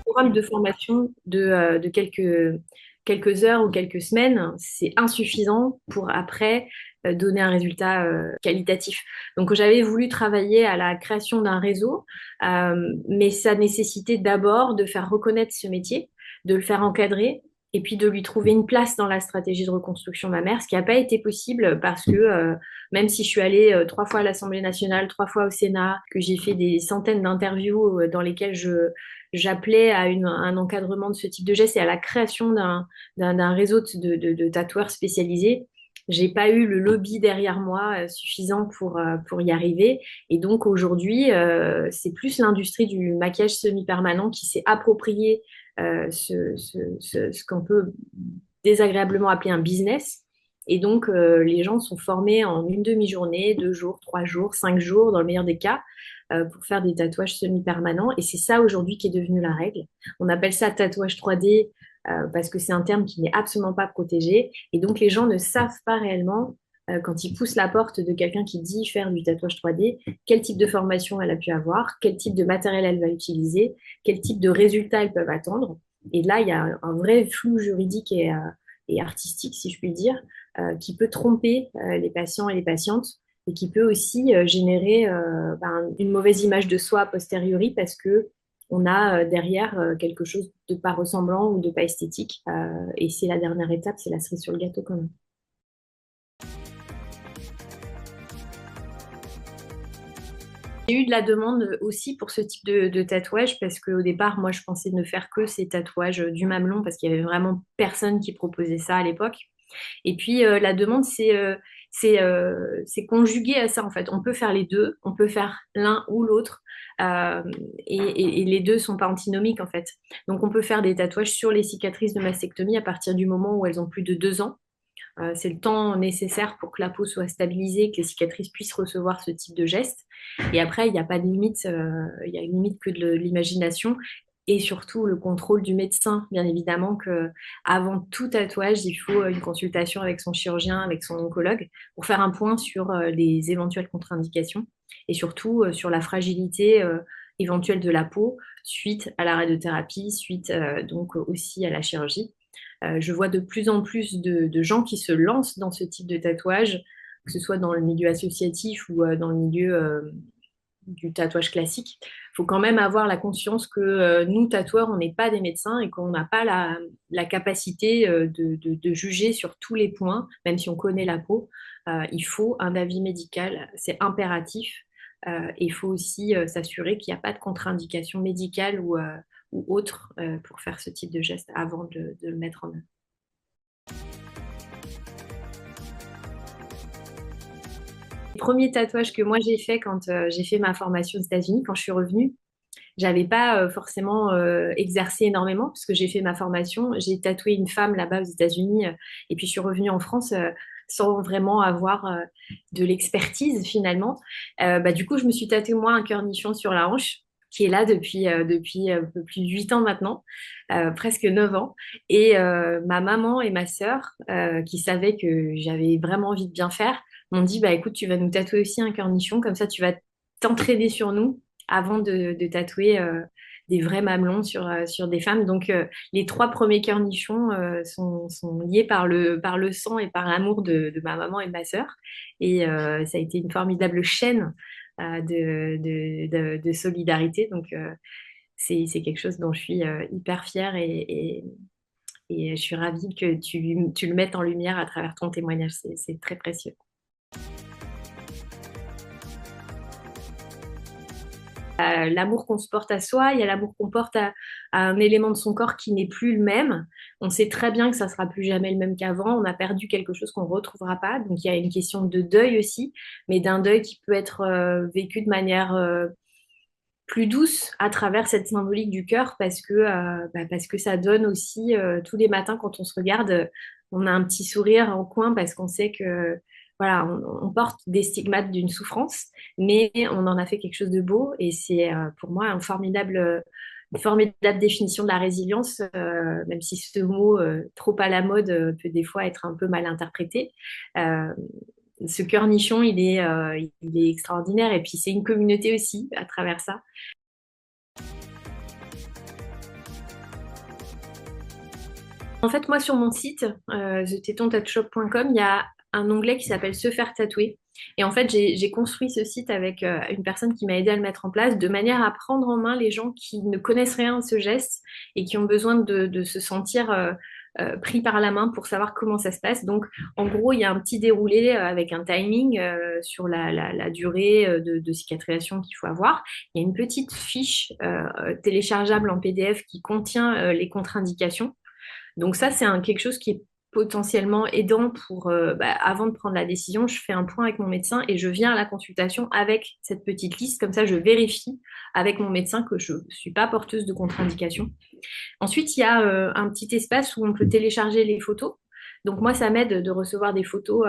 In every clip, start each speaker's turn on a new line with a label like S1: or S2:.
S1: Programme de formation de quelques heures ou quelques semaines, c'est insuffisant pour après donner un résultat qualitatif. Donc j'avais voulu travailler à la création d'un réseau, mais ça nécessitait d'abord de faire reconnaître ce métier, de le faire encadrer. Et puis de lui trouver une place dans la stratégie de reconstruction mammaire, ce qui n'a pas été possible parce que même si je suis allée 3 fois à l'Assemblée nationale, 3 fois au Sénat, que j'ai fait des centaines d'interviews dans lesquelles j'appelais à un encadrement de ce type de geste et à la création d'un réseau de tatoueurs spécialisés. J'ai pas eu le lobby derrière moi suffisant pour y arriver. Et donc aujourd'hui, c'est plus l'industrie du maquillage semi-permanent qui s'est approprié ce qu'on peut désagréablement appeler un business. Et donc, les gens sont formés en une demi-journée, 2 jours, 3 jours, 5 jours, dans le meilleur des cas, pour faire des tatouages semi-permanents. Et c'est ça aujourd'hui qui est devenu la règle. On appelle ça tatouage 3D parce que c'est un terme qui n'est absolument pas protégé. Et donc, les gens ne savent pas réellement, quand ils poussent la porte de quelqu'un qui dit faire du tatouage 3D, quel type de formation elle a pu avoir, quel type de matériel elle va utiliser, quel type de résultats elles peuvent attendre. Et là, il y a un vrai flou juridique et artistique, si je puis dire, qui peut tromper les patients et les patientes et qui peut aussi générer une mauvaise image de soi a posteriori parce que on a derrière quelque chose de pas ressemblant ou de pas esthétique. Et c'est la dernière étape, c'est la cerise sur le gâteau quand même. J'ai eu de la demande aussi pour ce type de tatouage parce qu'au départ, moi, je pensais ne faire que ces tatouages du mamelon parce qu'il y avait vraiment personne qui proposait ça à l'époque. Et puis la demande, c'est conjugué à ça en fait. On peut faire les deux, on peut faire l'un ou l'autre, euh, et les deux sont pas antinomiques en fait. Donc on peut faire des tatouages sur les cicatrices de mastectomie à partir du moment où elles ont plus de 2 ans. C'est le temps nécessaire pour que la peau soit stabilisée, que les cicatrices puissent recevoir ce type de geste. Et après, il n'y a pas de limite, il y a une limite que de l'imagination et surtout le contrôle du médecin. Bien évidemment que avant tout tatouage, il faut une consultation avec son chirurgien, avec son oncologue, pour faire un point sur les éventuelles contre-indications et surtout sur la fragilité éventuelle de la peau suite à la radiothérapie, suite donc aussi à la chirurgie. Je vois de plus en plus de gens qui se lancent dans ce type de tatouage, que ce soit dans le milieu associatif ou dans le milieu du tatouage classique. Il faut quand même avoir la conscience que nous, tatoueurs, on n'est pas des médecins et qu'on n'a pas la capacité de juger sur tous les points, même si on connaît la peau. Il faut un avis médical, c'est impératif. Et il faut aussi s'assurer qu'il n'y a pas de contre-indication médicale ou autre pour faire ce type de geste avant de le mettre en œuvre. Le premier tatouage que moi j'ai fait quand j'ai fait ma formation aux États-Unis, quand je suis revenue, j'avais pas forcément exercé énormément parce que j'ai fait ma formation. J'ai tatoué une femme là-bas aux États-Unis et puis je suis revenue en France sans vraiment avoir de l'expertise finalement. Du coup, je me suis tatoué moi un cœur nichon sur la hanche qui est là depuis un peu plus de 8 ans maintenant, presque 9 ans. Et ma maman et ma sœur, qui savaient que j'avais vraiment envie de bien faire, m'ont dit, bah écoute, tu vas nous tatouer aussi un cœur nichon, comme ça tu vas t'entraîner sur nous avant de tatouer des vrais mamelons sur des femmes. Donc, les 3 premiers cœurs nichons sont liés par le sang et par l'amour de ma maman et de ma sœur. Et ça a été une formidable chaîne de solidarité. Donc, c'est quelque chose dont je suis hyper fière et je suis ravie que tu le mettes en lumière à travers ton témoignage. C'est très précieux. L'amour qu'on se porte à soi, il y a l'amour qu'on porte à un élément de son corps qui n'est plus le même. On sait très bien que ça sera plus jamais le même qu'avant. On a perdu quelque chose qu'on ne retrouvera pas. Donc il y a une question de deuil aussi, mais d'un deuil qui peut être vécu de manière plus douce à travers cette symbolique du cœur parce que ça donne aussi tous les matins quand on se regarde, on a un petit sourire en coin parce qu'on sait que voilà, on porte des stigmates d'une souffrance, mais on en a fait quelque chose de beau et c'est pour moi une formidable définition de la résilience, même si ce mot trop à la mode peut des fois être un peu mal interprété. Euh, ce cœur nichon, il est extraordinaire. Et puis, c'est une communauté aussi à travers ça. En fait, moi, sur mon site, thetetontattooshop.com, il y a un onglet qui s'appelle Se faire tatouer. Et en fait, j'ai construit ce site avec une personne qui m'a aidé à le mettre en place, de manière à prendre en main les gens qui ne connaissent rien de ce geste et qui ont besoin de se sentir pris par la main pour savoir comment ça se passe. Donc, en gros, il y a un petit déroulé avec un timing sur la durée de cicatrisation qu'il faut avoir. Il y a une petite fiche téléchargeable en PDF qui contient les contre-indications. Donc ça, c'est quelque chose qui est potentiellement aidant pour, avant de prendre la décision, je fais un point avec mon médecin et je viens à la consultation avec cette petite liste. Comme ça, je vérifie avec mon médecin que je ne suis pas porteuse de contre-indication. Ensuite, il y a un petit espace où on peut télécharger les photos. Donc moi, ça m'aide de recevoir des photos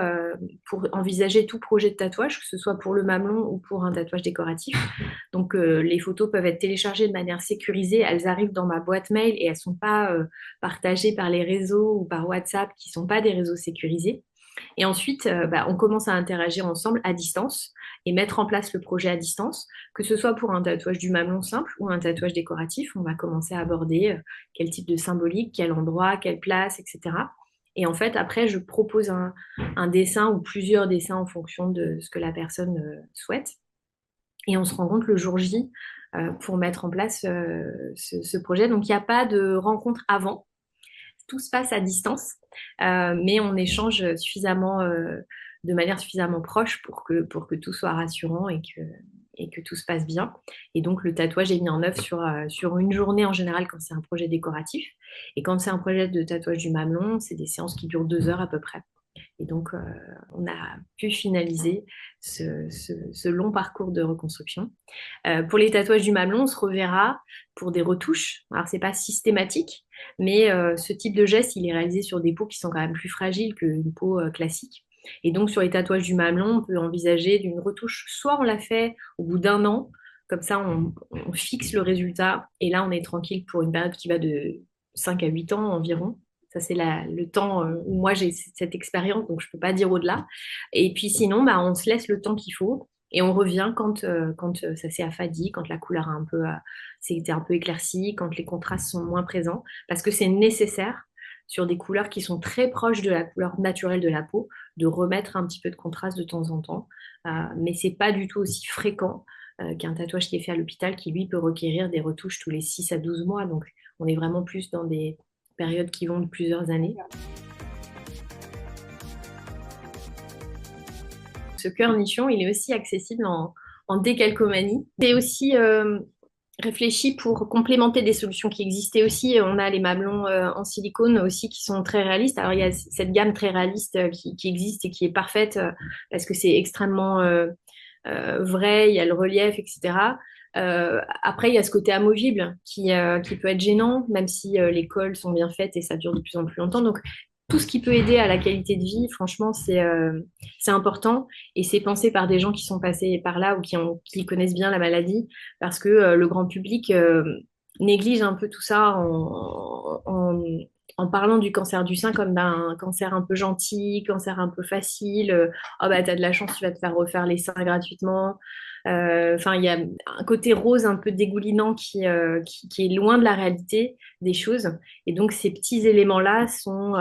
S1: pour envisager tout projet de tatouage, que ce soit pour le mamelon ou pour un tatouage décoratif. Donc les photos peuvent être téléchargées de manière sécurisée. Elles arrivent dans ma boîte mail et elles ne sont pas partagées par les réseaux ou par WhatsApp, qui ne sont pas des réseaux sécurisés. Et ensuite, on commence à interagir ensemble à distance et mettre en place le projet à distance, que ce soit pour un tatouage du mamelon simple ou un tatouage décoratif. On va commencer à aborder quel type de symbolique, quel endroit, quelle place, etc. Et en fait, après, je propose un dessin ou plusieurs dessins en fonction de ce que la personne souhaite. Et on se rencontre le jour J pour mettre en place ce projet. Donc, il n'y a pas de rencontre avant. Tout se passe à distance, mais on échange suffisamment, de manière suffisamment proche pour que tout soit rassurant et que tout se passe bien. Et donc, le tatouage est mis en œuvre sur une journée en général quand c'est un projet décoratif. Et quand c'est un projet de tatouage du mamelon, c'est des séances qui durent 2 heures à peu près. Et donc, on a pu finaliser ce long parcours de reconstruction. Pour les tatouages du mamelon, on se reverra pour des retouches. Alors, c'est pas systématique, mais ce type de geste, il est réalisé sur des peaux qui sont quand même plus fragiles qu'une peau classique. Et donc, sur les tatouages du mamelon, on peut envisager d'une retouche. Soit on l'a fait au bout d'un an, comme ça, on fixe le résultat, et là, on est tranquille pour une période qui va de 5 à 8 ans environ. Ça, c'est le temps où moi j'ai cette expérience, donc je ne peux pas dire au-delà. Et puis sinon, on se laisse le temps qu'il faut et on revient quand ça s'est affadi, quand la couleur a s'est été un peu éclaircie, quand les contrastes sont moins présents, parce que c'est nécessaire sur des couleurs qui sont très proches de la couleur naturelle de la peau, de remettre un petit peu de contraste de temps en temps. Mais c'est pas du tout aussi fréquent qu'un tatouage qui est fait à l'hôpital qui, lui, peut requérir des retouches tous les 6 à 12 mois. Donc, on est vraiment plus dans des périodes qui vont de plusieurs années. Ce cœur nichon, il est aussi accessible en décalcomanie. C'est aussi réfléchi pour complémenter des solutions qui existaient aussi. On a les mamelons en silicone aussi qui sont très réalistes. Alors il y a cette gamme très réaliste qui existe et qui est parfaite parce que c'est extrêmement vrai, il y a le relief, etc. Après, il y a ce côté amovible qui peut être gênant, même si les colles sont bien faites et ça dure de plus en plus longtemps. Donc, tout ce qui peut aider à la qualité de vie, franchement, c'est important et c'est pensé par des gens qui sont passés par là ou qui connaissent bien la maladie parce que le grand public néglige un peu tout ça en parlant du cancer du sein comme d'un cancer un peu gentil, cancer un peu facile. Oh bah t'as de la chance, tu vas te faire refaire les seins gratuitement. Enfin, il y a un côté rose un peu dégoulinant qui est loin de la réalité des choses. Et donc, ces petits éléments-là sont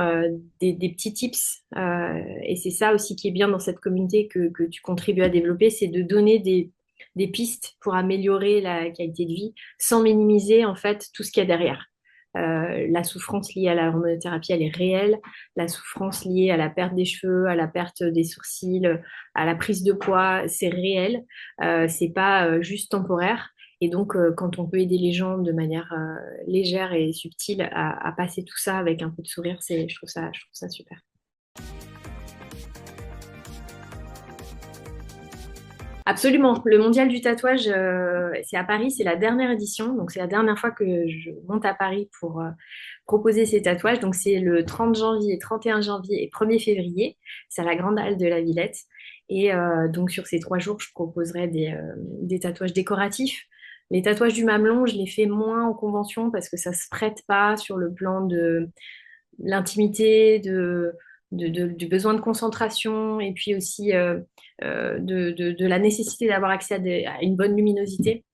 S1: des petits tips. Et c'est ça aussi qui est bien dans cette communauté que tu contribues à développer, c'est de donner des pistes pour améliorer la qualité de vie sans minimiser en fait tout ce qu'il y a derrière. La souffrance liée à la hormonothérapie, elle est réelle. La souffrance liée à la perte des cheveux, à la perte des sourcils, à la prise de poids, c'est réel. C'est pas juste temporaire. Et donc, quand on peut aider les gens de manière légère et subtile à passer tout ça avec un peu de sourire, je trouve ça super. Absolument. Le mondial du tatouage, c'est à Paris, c'est la dernière édition. Donc, c'est la dernière fois que je monte à Paris pour proposer ces tatouages. Donc, c'est le 30 janvier, 31 janvier et 1er février. C'est à la Grande Halle de la Villette. Et donc, sur ces 3 jours, je proposerai des tatouages décoratifs. Les tatouages du mamelon, je les fais moins en convention parce que ça se prête pas sur le plan de l'intimité, du besoin de concentration et puis aussi de la nécessité d'avoir accès à une bonne luminosité.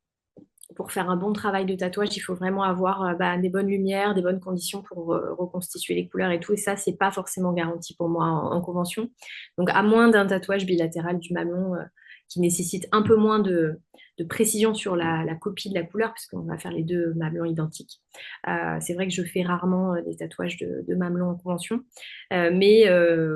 S1: Pour faire un bon travail de tatouage, il faut vraiment avoir des bonnes lumières, des bonnes conditions pour reconstituer les couleurs et tout. Et ça, c'est pas forcément garanti pour moi en convention. Donc, à moins d'un tatouage bilatéral du mamelon qui nécessite un peu moins de précision sur la copie de la couleur, puisqu'on va faire les deux mamelons identiques. C'est vrai que je fais rarement des tatouages de mamelon en convention. Mais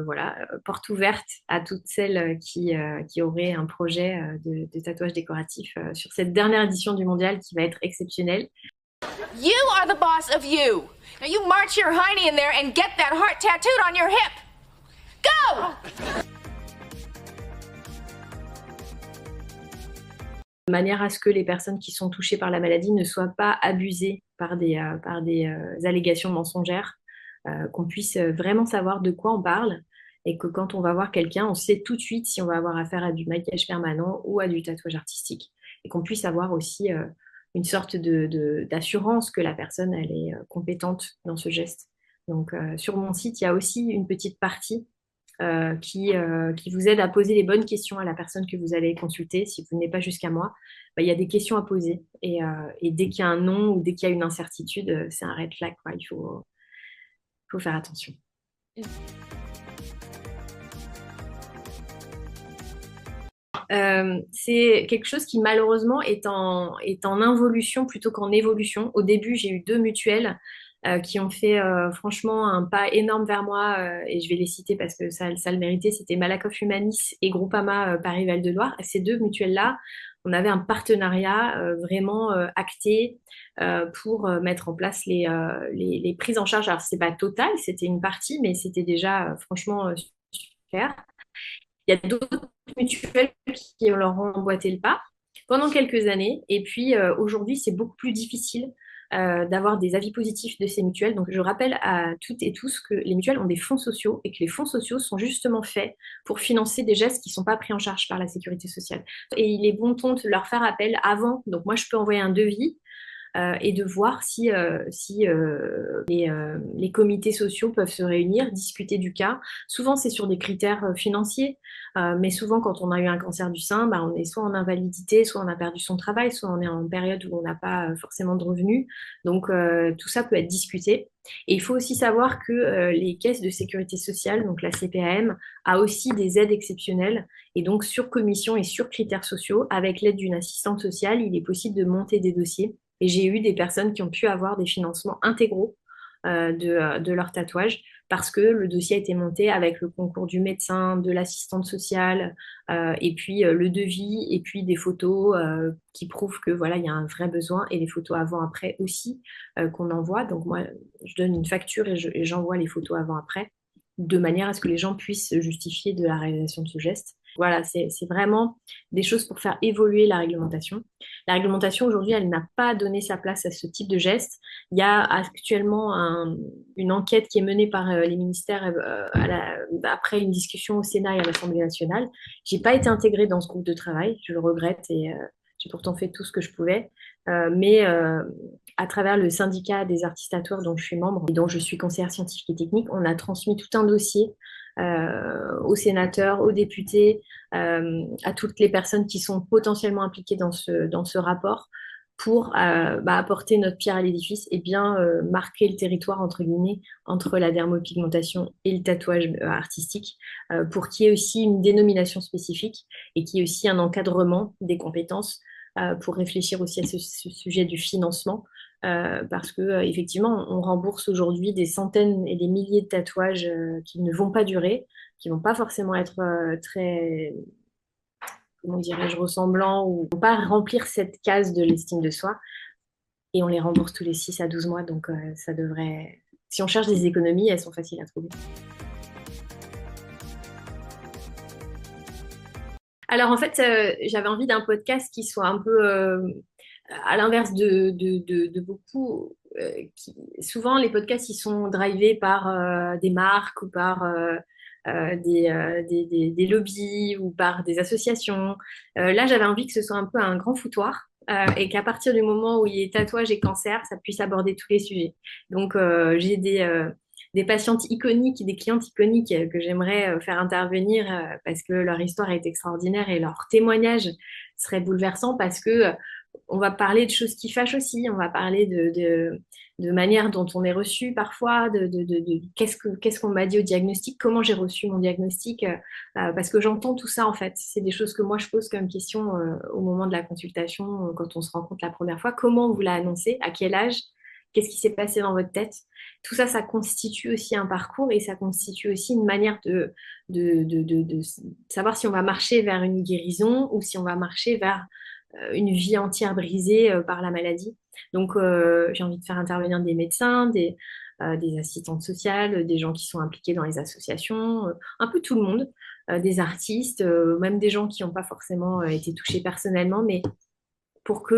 S1: voilà, porte ouverte à toutes celles qui auraient un projet de tatouage décoratif sur cette dernière édition du mondial qui va être exceptionnelle.
S2: You are the boss of you. Now you march your hiney in there and get that heart tattooed on your hip. Go!
S1: De manière à ce que les personnes qui sont touchées par la maladie ne soient pas abusées par des allégations mensongères, qu'on puisse vraiment savoir de quoi on parle et que quand on va voir quelqu'un, on sait tout de suite si on va avoir affaire à du maquillage permanent ou à du tatouage artistique et qu'on puisse avoir aussi une sorte d'assurance que la personne elle est compétente dans ce geste. Donc sur mon site, il y a aussi une petite partie qui vous aide à poser les bonnes questions à la personne que vous allez consulter. Si vous n'êtes pas jusqu'à moi, il y a des questions à poser. Et dès qu'il y a un non ou dès qu'il y a une incertitude, c'est un red flag, quoi. Il faut faire attention. C'est quelque chose qui malheureusement est en involution plutôt qu'en évolution. Au début, j'ai eu deux mutuelles qui ont fait franchement un pas énorme vers moi et je vais les citer parce que ça le méritait. C'était Malakoff Humanis et Groupama Paris-Val de Loire. Ces deux mutuelles-là, on avait un partenariat vraiment acté pour mettre en place les prises en charge. Alors, c'est pas total, c'était une partie, mais c'était déjà franchement super. Il y a d'autres mutuelles qui leur ont emboîté le pas pendant quelques années. Et puis aujourd'hui, c'est beaucoup plus difficile d'avoir des avis positifs de ces mutuelles. Donc je rappelle à toutes et tous que les mutuelles ont des fonds sociaux et que les fonds sociaux sont justement faits pour financer des gestes qui ne sont pas pris en charge par la sécurité sociale. Et il est bon ton de leur faire appel avant. Donc moi, je peux envoyer un devis et de voir si les comités sociaux peuvent se réunir, discuter du cas. Souvent, c'est sur des critères financiers, mais souvent, quand on a eu un cancer du sein, bah, on est soit en invalidité, soit on a perdu son travail, soit on est en période où on n'a pas forcément de revenus. Donc, tout ça peut être discuté. Et il faut aussi savoir que les caisses de sécurité sociale, donc la CPAM, a aussi des aides exceptionnelles. Et donc, sur commission et sur critères sociaux, avec l'aide d'une assistante sociale, il est possible de monter des dossiers. Et j'ai eu des personnes qui ont pu avoir des financements intégraux de leur tatouage parce que le dossier a été monté avec le concours du médecin, de l'assistante sociale, et puis le devis, et puis des photos qui prouvent que voilà, il y a un vrai besoin, et les photos avant-après aussi qu'on envoie. Donc moi, je donne une facture et j'envoie les photos avant-après, de manière à ce que les gens puissent se justifier de la réalisation de ce geste. Voilà, c'est vraiment des choses pour faire évoluer la réglementation. La réglementation, aujourd'hui, elle n'a pas donné sa place à ce type de geste. Il y a actuellement une enquête qui est menée par les ministères après une discussion au Sénat et à l'Assemblée nationale. J'ai pas été intégrée dans ce groupe de travail, je le regrette, et j'ai pourtant fait tout ce que je pouvais. Mais à travers le syndicat des artistes tatoueurs dont je suis membre et dont je suis conseillère scientifique et technique, on a transmis tout un dossier aux sénateurs, aux députés, à toutes les personnes qui sont potentiellement impliquées dans ce rapport pour apporter notre pierre à l'édifice et bien marquer le territoire, entre guillemets, entre la dermopigmentation et le tatouage artistique, pour qu'il y ait aussi une dénomination spécifique et qu'il y ait aussi un encadrement des compétences pour réfléchir aussi à ce sujet du financement. Parce que effectivement, on rembourse aujourd'hui des centaines et des milliers de tatouages qui ne vont pas durer, qui vont pas forcément être très, comment dirais-je, ressemblants ou pas remplir cette case de l'estime de soi. Et on les rembourse tous les 6 à 12 mois, donc ça devrait. Si on cherche des économies, elles sont faciles à trouver. Alors en fait, j'avais envie d'un podcast qui soit un peu à l'inverse de beaucoup. Souvent, les podcasts, ils sont drivés par des marques ou par des lobbies ou par des associations. Là, j'avais envie que ce soit un peu un grand foutoir. Et qu'à partir du moment où il y a tatouage et cancer, ça puisse aborder tous les sujets. Donc, j'ai des patientes iconiques, des clientes iconiques que j'aimerais faire intervenir parce que leur histoire est extraordinaire et leur témoignage serait bouleversant parce que on va parler de choses qui fâchent aussi, on va parler de manière dont on est reçu parfois, qu'est-ce qu'on m'a dit au diagnostic, comment j'ai reçu mon diagnostic, parce que j'entends tout ça en fait. C'est des choses que moi je pose comme question au moment de la consultation, quand on se rencontre la première fois. Comment on vous l'a annoncé, à quel âge, qu'est-ce qui s'est passé dans votre tête? Tout ça, ça constitue aussi un parcours et ça constitue aussi une manière de savoir si on va marcher vers une guérison ou si on va marcher vers une vie entière brisée par la maladie. Donc, j'ai envie de faire intervenir des médecins, des assistantes sociales, des gens qui sont impliqués dans les associations, un peu tout le monde, des artistes, même des gens qui n'ont pas forcément été touchés personnellement, mais pour que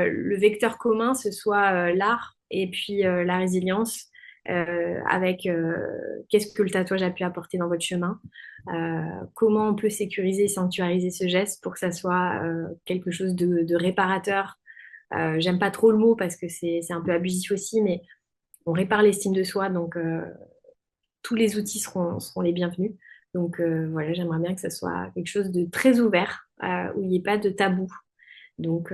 S1: le vecteur commun, ce soit l'art et puis la résilience avec qu'est-ce que le tatouage a pu apporter dans votre chemin, comment on peut sécuriser et sanctuariser ce geste pour que ça soit quelque chose de réparateur. J'aime pas trop le mot parce que c'est un peu abusif aussi, mais on répare l'estime de soi, donc tous les outils seront les bienvenus. Donc voilà, j'aimerais bien que ça soit quelque chose de très ouvert, où il n'y ait pas de tabou. Donc,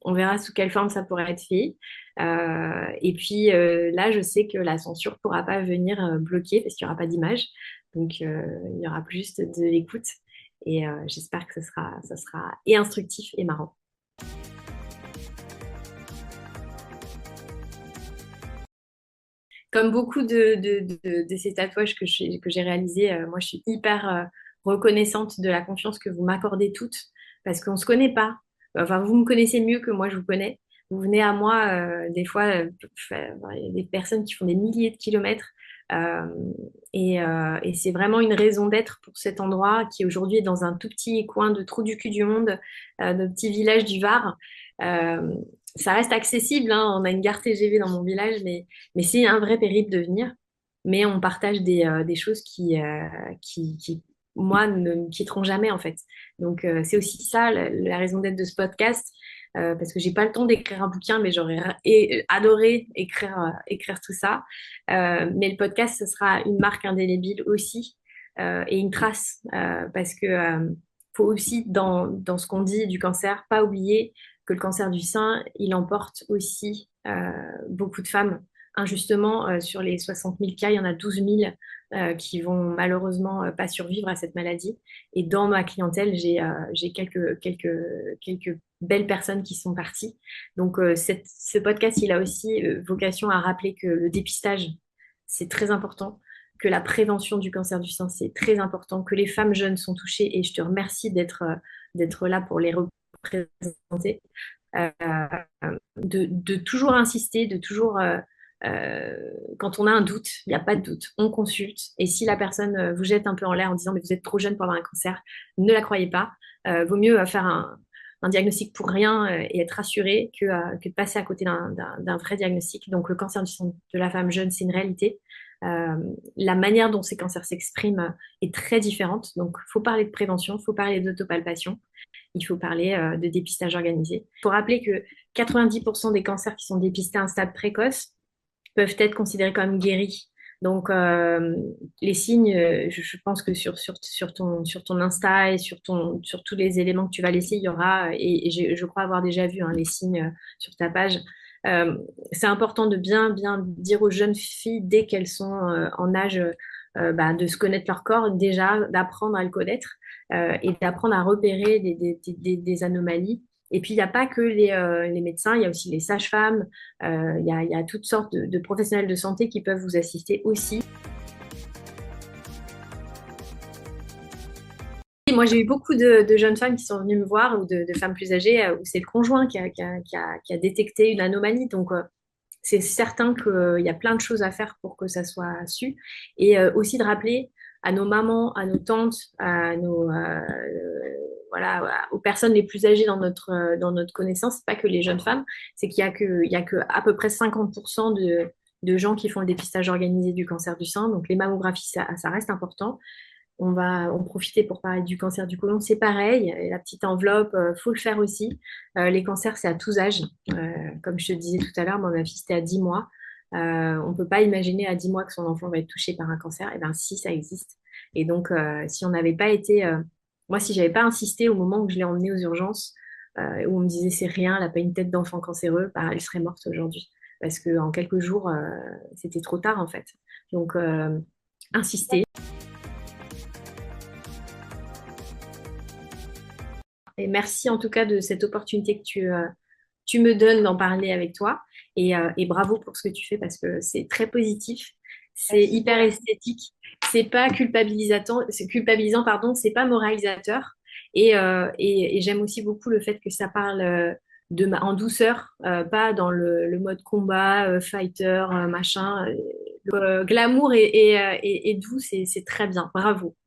S1: on verra sous quelle forme ça pourrait être fait. Et puis là, je sais que la censure ne pourra pas venir bloquer parce qu'il n'y aura pas d'image. Donc, il y aura plus juste de l'écoute. Et j'espère que ça sera et instructif et marrant. Comme beaucoup de ces tatouages que j'ai réalisés, moi, je suis hyper reconnaissante de la confiance que vous m'accordez toutes parce qu'on ne se connaît pas. Enfin, vous me connaissez mieux que moi, je vous connais. Vous venez à moi, des fois, il y a des personnes qui font des milliers de kilomètres. euh, et c'est vraiment une raison d'être pour cet endroit qui aujourd'hui est dans un tout petit coin de trou du cul du monde, de petit village du Var. Euh, Ça reste accessible, hein. On a une gare TGV dans mon village, mais c'est un vrai périple de venir. Mais on partage des choses qui, moi, ne me quitteront jamais, en fait. Donc, c'est aussi ça, la raison d'être de ce podcast, parce que j'ai pas le temps d'écrire un bouquin, mais j'aurais adoré écrire tout ça. Mais le podcast, ce sera une marque indélébile aussi, et une trace, parce que faut aussi, dans ce qu'on dit du cancer, pas oublier que le cancer du sein, il emporte aussi beaucoup de femmes. Injustement, sur les 60 000 cas, il y en a 12 000 qui vont malheureusement pas survivre à cette maladie. Et dans ma clientèle, j'ai quelques belles personnes qui sont parties. Donc, ce podcast, il a aussi vocation à rappeler que le dépistage, c'est très important, que la prévention du cancer du sein, c'est très important, que les femmes jeunes sont touchées. Et je te remercie d'être là pour les représenter, euh, de toujours insister, de toujours, quand on a un doute, il n'y a pas de doute, on consulte. Et si la personne vous jette un peu en l'air en disant mais vous êtes trop jeune pour avoir un cancer, ne la croyez pas. Vaut mieux faire un diagnostic pour rien et être rassuré que de passer à côté d'un vrai diagnostic. Donc le cancer du sein de la femme jeune, c'est une réalité. La manière dont ces cancers s'expriment est très différente. Donc, il faut parler de prévention, il faut parler d'autopalpation, il faut parler de dépistage organisé. Il faut rappeler que 90% des cancers qui sont dépistés à un stade précoce peuvent être considérés comme guéris. Donc, les signes, je pense que sur ton Insta et sur tous les éléments que tu vas laisser, il y aura, et je crois avoir déjà vu hein, les signes sur ta page. Euh, c'est important de bien dire aux jeunes filles, dès qu'elles sont en âge de se connaître leur corps, déjà d'apprendre à le connaître et d'apprendre à repérer des anomalies. Et puis, il n'y a pas que les médecins, il y a aussi les sages-femmes, il y a toutes sortes de professionnels de santé qui peuvent vous assister aussi. Et moi, j'ai eu beaucoup de jeunes femmes qui sont venues me voir ou de femmes plus âgées où c'est le conjoint qui a détecté une anomalie. Donc, c'est certain qu'il y a plein de choses à faire pour que ça soit su. Et aussi de rappeler à nos mamans, à nos tantes, à voilà, aux personnes les plus âgées dans notre connaissance, c'est pas que les jeunes femmes, c'est qu'il y a que à peu près 50% de gens qui font le dépistage organisé du cancer du sein. Donc les mammographies, ça reste important. On va en profiter pour parler du cancer du côlon. C'est pareil, et la petite enveloppe, faut le faire aussi. Les cancers, c'est à tous âges. Comme je te disais tout à l'heure, moi, ma fille, c'était à 10 mois. On ne peut pas imaginer à 10 mois que son enfant va être touché par un cancer. Eh bien, si, ça existe. Et donc, si on n'avait pas été... moi, si j'avais pas insisté au moment où je l'ai emmenée aux urgences, où on me disait c'est rien, elle n'a pas une tête d'enfant cancéreux, bah, elle serait morte aujourd'hui. Parce qu'en quelques jours, c'était trop tard, en fait. Donc, insister. Et merci en tout cas de cette opportunité que tu me donnes d'en parler avec toi. Et bravo pour ce que tu fais parce que c'est très positif, c'est hyper esthétique, c'est pas culpabilisant, c'est culpabilisant, pardon, c'est pas moralisateur. Et j'aime aussi beaucoup le fait que ça parle en douceur, pas dans le mode combat, fighter, machin. Le glamour et doux, c'est très bien. Bravo.